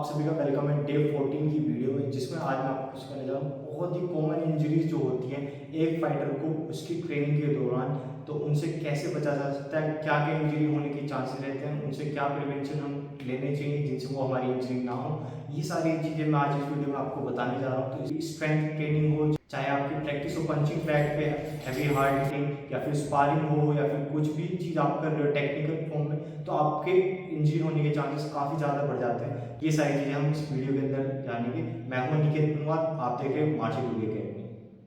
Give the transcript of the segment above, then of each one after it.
आप सभी का वेलकम है डे 14 की वीडियो में, जिसमें आज मैं आपको कुछ करने जा रहा हूँ। बहुत ही कॉमन इंजरीज जो होती हैं एक फाइटर को उसकी ट्रेनिंग के दौरान, तो उनसे कैसे बचा जा सकता है, क्या क्या इंजरी होने के चांसेस रहते हैं, उनसे क्या प्रिवेंशन हम लेने चाहिए जिनसे वो हमारी इंजरी ना हो। ये सारी चीज़ें मैं आज इस वीडियो में आपको बताने जा रहा हूँ। तो स्ट्रेंथ ट्रेनिंग हो, चाहे आपकी प्रैक्टिस हो पंचिंग बैग पे, हैवी हार्ड हिटिंग, या फिर स्पारिंग हो, या फिर कुछ भी चीज़ आप कर रहे हो टेक्निकल फॉर्म में, तो आपके इंजरी होने के चांसेस काफ़ी ज़्यादा बढ़ जाते हैं। ये सारी चीज़ें हम इस वीडियो के अंदर जानेंगे। मैं हूं अनिकेत कुमार, आप देख रहे हैं मार्शल वीडियो अकेडमी।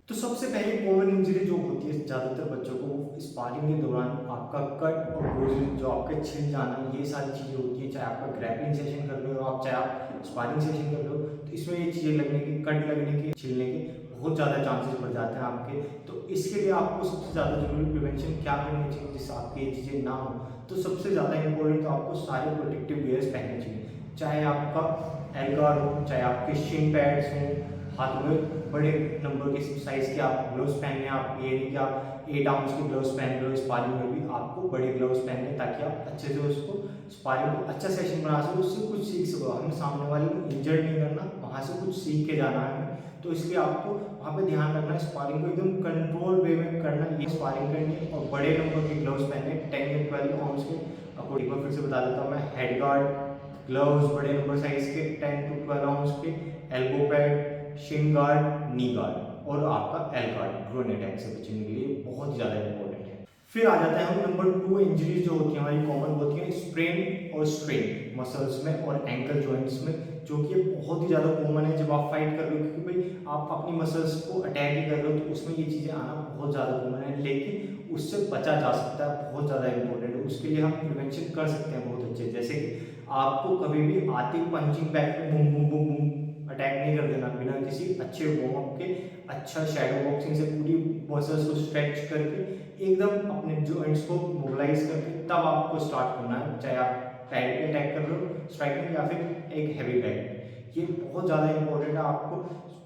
तो सबसे पहले कॉमन इंजरी जो होती है ज़्यादातर बच्चों को, वो स्पारिंग के दौरान आपका कट और ब्रूजेस, जो आपके छिल जाना, ये सारी चीज़ें होती है। चाहे आपका ग्रैपलिंग सेशन कर रहे हो आप, चाहे आप स्पारिंग सेशन कर रहे हो, तो इसमें ये चीज़ें लगने की, कट लगने की, छिलने के बहुत ज़्यादा चांसेस बढ़ जाते हैं आपके। तो इसके लिए आपको सबसे ज़्यादा जरूरी प्रिवेंशन क्या करनी चाहिए जिससे आपकी ये चीज़ें ना हो। तो सबसे ज़्यादा इंपॉर्टेंट, तो आपको सारे प्रोटेक्टिव वेयर्स पहनने चाहिए। चाहे आपका एल्गार हो, चाहे आपके शिन पैड्स हों, हाथों में बड़े नंबर के साइज के आप ग्लव्स पहनने। आप ये नहीं कि आप 8 आउंस के ग्लव्स पहन रहे हो, स्पारिंग में भी आपको बड़े ग्लव्स पहनने, ताकि आप अच्छे से उसको स्पारिंग को अच्छा सेशन बना सको, उससे कुछ सीख सको। हमें सामने वाले को इंजर्ड नहीं करना, वहाँ से कुछ सीख के जाना है हमें। तो इसलिए आपको वहाँ पे ध्यान रखना है, स्पारिंग को एकदम कंट्रोल वे में करना, ये स्पारिंग करनी है। और बड़े नंबर के ग्लव्स पहनने, 10 या 12 आउंस के अकॉर्डिंग। फिर से बता देता हूँ मैं, हेड गार्ड ग्लव्स बड़े नंबर साइज के 10 to 12 आउंस के, एल्बो पैड, शिन गार्ड, नी गार्ड, और आपका एल गार्ड ग्रोइन अटैक से बचने के लिए बहुत ज़्यादा इंपॉर्टेंट है। फिर आ जाते हैं हम नंबर 2 इंजरीज जो होती हैं हमारी कॉमन होती हैं स्प्रेन और स्ट्रेन मसल्स में और एंकल जॉइंट्स में, जो कि बहुत ही ज़्यादा कॉमन है जब आप फाइट कर रहे हो। क्योंकि भाई आप अपनी मसल्स को अटैक ही कर रहे हो, तो उसमें ये चीज़ें आना बहुत ज़्यादा कॉमन है, लेकिन उससे बचा जा सकता है, बहुत ज़्यादा इंपॉर्टेंट है। उसके लिए हम प्रिवेंशन कर सकते हैं बहुत अच्छे। जैसे कि आपको कभी भी आते पंचिंग बैग पे boom boom boom boom attack नहीं कर देना बिना किसी अच्छे वार्म अप के। अच्छा शैडो बॉक्सिंग से पूरी मसल्स को स्ट्रेच करके, एकदम अपने जॉइंट्स को मोबिलाइज करके, तब आपको स्टार्ट करना है। चाहे आप पैड पे अटैक कर रहे हो स्ट्राइकिंग, या फिर एक हैवी बैग। ये बहुत ज़्यादा इंपॉर्टेंट है। आपको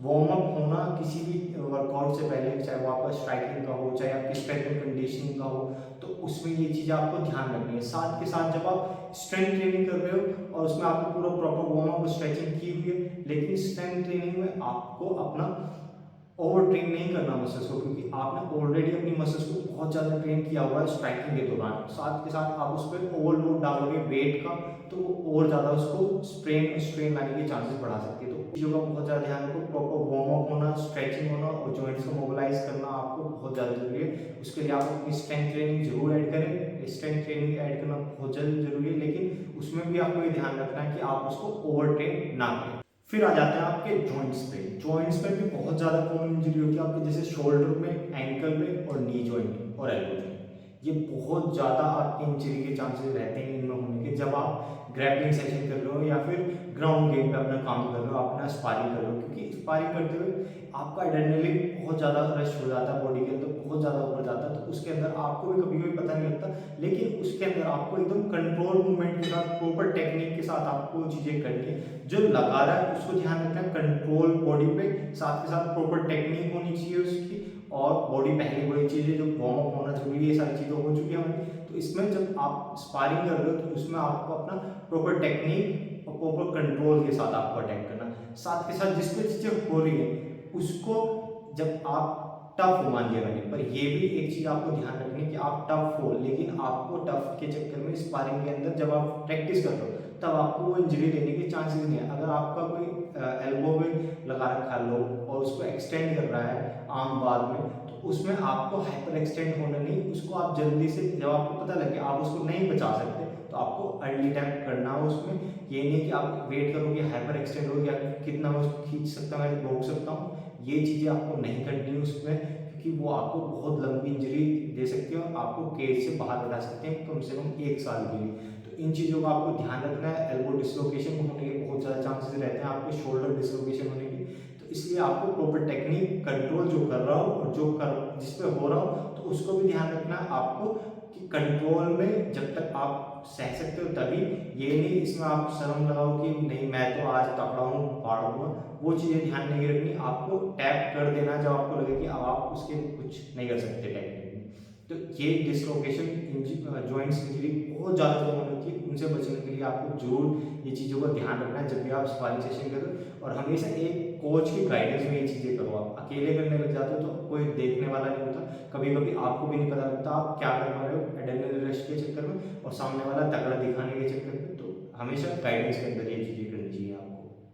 वार्म अप होना किसी भी वर्कआउट से पहले, चाहे वो आपका स्ट्राइकिंग का हो, चाहे आपकी स्ट्रेंथ एंड कंडीशनिंग का हो, तो उसमें ये चीज़ आपको ध्यान रखनी है। साथ के साथ जब आप स्ट्रेंथ ट्रेनिंग कर रहे हो और उसमें आपको पूरा प्रॉपर वार्म अप स्ट्रेचिंग की हुई है, लेकिन स्ट्रेंथ ट्रेनिंग में आपको अपना ओवर ट्रेन नहीं करना मसल्स को, क्योंकि आपने ऑलरेडी अपनी मसल्स को बहुत ज़्यादा ट्रेन किया हुआ है स्ट्राइकिंग के दौरान। साथ के साथ आप उस पर ओवरलोड डालोगे वेट का, तो वो और ज़्यादा उसको स्ट्रेन लाने के चांसेस बढ़ा सकती है। तो चीज़ों का बहुत ज़्यादा ध्यान रखो, प्रॉपर वार्म अप होना, स्ट्रेचिंग होना और जॉइंट्स को मोबिलाइज करना आपको बहुत ज़्यादा जरूरी है। उसके लिए आप अपनी स्ट्रेंथ ट्रेनिंग जरूर ऐड करें। स्ट्रेंथ ट्रेनिंग ऐड करना बहुत जल्द जरूरी है, लेकिन उसमें भी आपको ये ध्यान रखना है कि आप उसको ओवर ट्रेन ना करें। फिर आ जाते हैं आपके जॉइंट्स पे। जॉइंट्स पे भी बहुत ज़्यादा कॉमन इंजरी होती है आपके, जैसे शोल्डर में, एंकल में, और नी जॉइंट और एल्बो जॉइंट। ये बहुत ज़्यादा आपके इंजरी के चांसेस रहते हैं इनमें होने के, जब आप ग्रैपलिंग सेशन कर रहे हो या फिर ग्राउंड गेम पे अपना काम कर रहे हो, अपना स्पारिंग कर रहे हो। क्योंकि स्पारिंग करते हुए आपका एड्रेनलिन बहुत ज़्यादा रश हो जाता है बॉडी के अंदर, बहुत ज़्यादा ऊपर जाता है। तो उसके अंदर आपको भी कभी पता नहीं लगता, लेकिन उसके अंदर आपको एकदम कंट्रोल मूवमेंट के साथ, प्रॉपर टेक्निक के साथ आपको चीज़ें करनी है। जो लगा रहा है उसको ध्यान रखना है, कंट्रोल बॉडी पे, साथ के साथ प्रॉपर टेक्निक होनी चाहिए उसकी, और बॉडी पहले वही चीज़ें जो वार्म अप होना जरूरी है, सारी चीज़ें हो चुकी है हमारी। तो इसमें जब आप स्पारिंग कर रहे हो, तो उसमें आपको अपना प्रॉपर टेक्निक और प्रॉपर कंट्रोल के साथ आपको अटैक करना। साथ के साथ जिस पे चीज़ें हो रही है उसको, जब आप टफ हो मान लिया मैंने, पर ये भी एक चीज़ आपको ध्यान रखनी है कि आप टफ हो, लेकिन आपको टफ के चक्कर में स्पारिंग के अंदर जब आप प्रैक्टिस कर रहे हो, तब आपको वो इंजरी लेने के चांसेस नहीं है। अगर आपका कोई एल्बो में लगा रखा है लोग और उसको एक्सटेंड कर रहा है आम बाद में, तो उसमें आपको हाइपर एक्सटेंड होना नहीं, उसको आप जल्दी से, जब आपको पता लगे आप उसको नहीं बचा सकते, तो आपको अर्ली टाइम करना हो उसमें। ये नहीं कि आप वेट करो कि हाइपर एक्सटेंड हो गया, कितना मैं उसको खींच सकता हूँ, मैं रोक सकता हूँ, ये चीज़ें आपको नहीं करनी है उसमें, क्योंकि वो आपको बहुत लंबी इंजरी दे सकती है और आपको केज से बाहर बता सकते हैं कम से कम 1 साल के लिए। तो इन चीज़ों का आपको ध्यान रखना है। एल्बो डिसलोकेशन होने के बहुत ज़्यादा चांसेस रहते हैं, आपके शोल्डर डिसलोकेशन होने के। तो इसलिए आपको प्रॉपर टेक्निक, कंट्रोल जो कर रहा हो और जो कर जिस पे हो रहा हो, तो उसको भी ध्यान रखना है आपको कि कंट्रोल में जब तक आप सह सकते हो तभी। ये नहीं इसमें आप शर्म लगाओ कि नहीं मैं तो आज तकड़ा हूँ, फाड़ दूंगा, वो चीज़ें ध्यान नहीं रखनी। आपको टैप कर देना जब आपको लगे कि अब आप उसके कुछ नहीं कर सकते टेक्निक में। तो ये डिसलोकेशन जॉइंट्स इंजरी बहुत ज़्यादा कॉमन होती है। उनसे बचने के लिए आपको जरूर ये चीज़ों का ध्यान रखना है जब भी आप स्पारिंग सेशन करो, और हमेशा एक कोच की गाइडेंस में ये चीज़ें करो। आप अकेले करने लग जाते हो तो कोई देखने वाला नहीं होता, कभी कभी आपको भी नहीं पता लगता आप क्या कर पा रहे हो एड्रेनल रश के चक्कर में और सामने वाला तगड़ा दिखाने के चक्कर में। तो हमेशा गाइडेंस के अंदर ये चीज़ें करनी चाहिए आपको।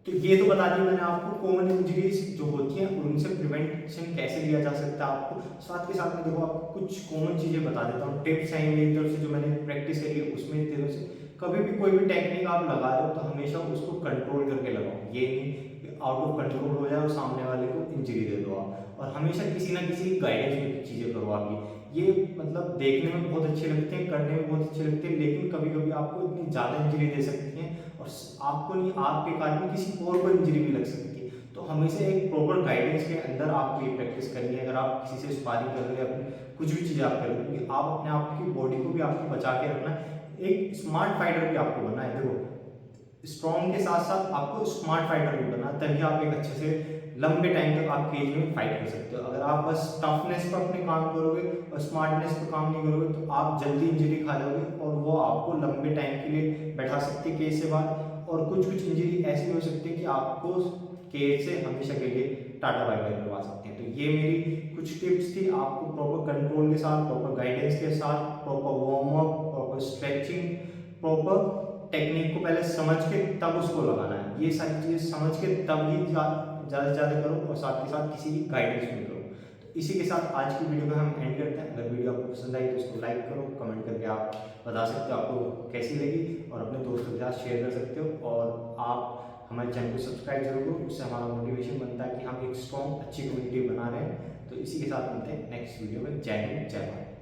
तो ये तो बता दी मैंने आपको कॉमन इंजरीज जो होती हैं उनसे प्रिवेंशन कैसे लिया जा सकता है आपको। साथ के साथ में देखो आपको कुछ कॉमन चीज़ें बता देता हूँ, टिप्स हैं मेरी तरफ से जो मैंने प्रैक्टिस करी है उसमें तरफ से। कभी भी कोई भी टेक्निक आप लगा रहे हो तो हमेशा उसको कंट्रोल करके लगाओ, ये नहीं कि आउट ऑफ कंट्रोल हो जाए और सामने वाले को इंजरी दे दो आप। और हमेशा किसी ना किसी गाइडेंस में चीज़ें करो आप। ये मतलब देखने में बहुत अच्छे लगते हैं, करने में बहुत अच्छे लगते हैं, लेकिन कभी कभी आपको इतनी ज़्यादा इंजरी दे सकती हैं और आपको नहीं, आपके कारण किसी और को इंजरी भी लग सकती है। तो हमेशा एक प्रॉपर गाइडेंस के अंदर आपको ये प्रैक्टिस करनी है। अगर आप किसी से स्पारिंग कर रहे हो या कुछ भी चीज़ आप कर रहे हो, क्योंकि आप अपने आप की बॉडी को भी आपको बचा के रखना है, एक स्मार्ट फाइटर भी आपको बनना है। देखो स्ट्रॉन्ग के साथ साथ आपको स्मार्ट फाइटर भी बनना, तभी आप एक अच्छे से लंबे टाइम तक आप केज में फाइट कर सकते हो। अगर आप बस टफनेस पर अपने काम करोगे और स्मार्टनेस पर काम नहीं करोगे तो आप जल्दी इंजरी खा जाओगे और वो आपको लंबे टाइम के लिए बैठा सकती है केज से बाहर। और कुछ कुछ इंजरी ऐसी हो सकती है कि आपको केज से हमेशा के लिए टाटा बाय बाय करवा सकते हैं। तो ये मेरी कुछ टिप्स थी, आपको प्रॉपर कंट्रोल के साथ, प्रॉपर गाइडेंस के साथ, proper warm up, proper stretching, proper technique को पहले समझ के तब उसको लगाना है। ये सारी चीज़ें समझ के तब ही ज़्यादा से ज़्यादा करो और साथ के साथ किसी की गाइडेंस में करो। तो इसी के साथ आज की वीडियो को हम एंड करते हैं। अगर वीडियो आपको पसंद आई तो उसको लाइक करो, कमेंट करके आप बता सकते हो आपको कैसी लगी, और अपने दोस्तों के साथ शेयर कर सकते हो। और आप हमारे चैनल को सब्सक्राइब जरूर करो, उससे हमारा मोटिवेशन बनता है कि हम एक स्ट्रॉन्ग अच्छी कम्युनिटी बना रहे हैं। तो इसी के साथ मिलते हैं नेक्स्ट वीडियो में। जय हिंद, जय भारत।